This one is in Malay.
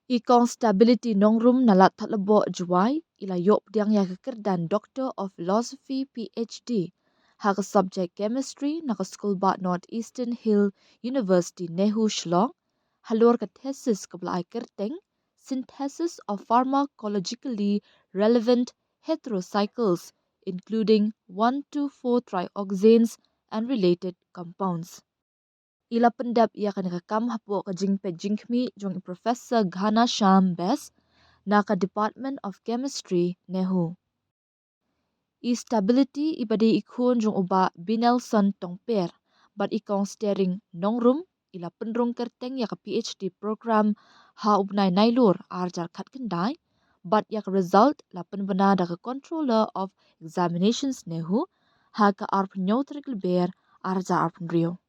Kong Stability Nongrum na Ladthadlaboh juai ila yok diang ya kyrdan Doctor of Philosophy PhD. Hak subject chemistry na school ba Northeastern Hill University Nehu Shillong. Halor ka thesis kabla kyrteng synthesis of pharmacologically relevant heterocycles including 1,2,4 trioxanes and related compounds. Ila pyndep ia kan rekam hapo ka jingpe jingkmi jong Professor Ghana Sham Bes na ka Department of Chemistry Nehu. Stability ibadi ikhun jong uba Binelson Tongper but ikong steering nongrum ila penrong kerteng ya ka PhD program ha ubnai nailur arjar khat kendai but ya ka result la penbena da ka controller of examinations Nehu ha ka arp neutral ber arja arp rio.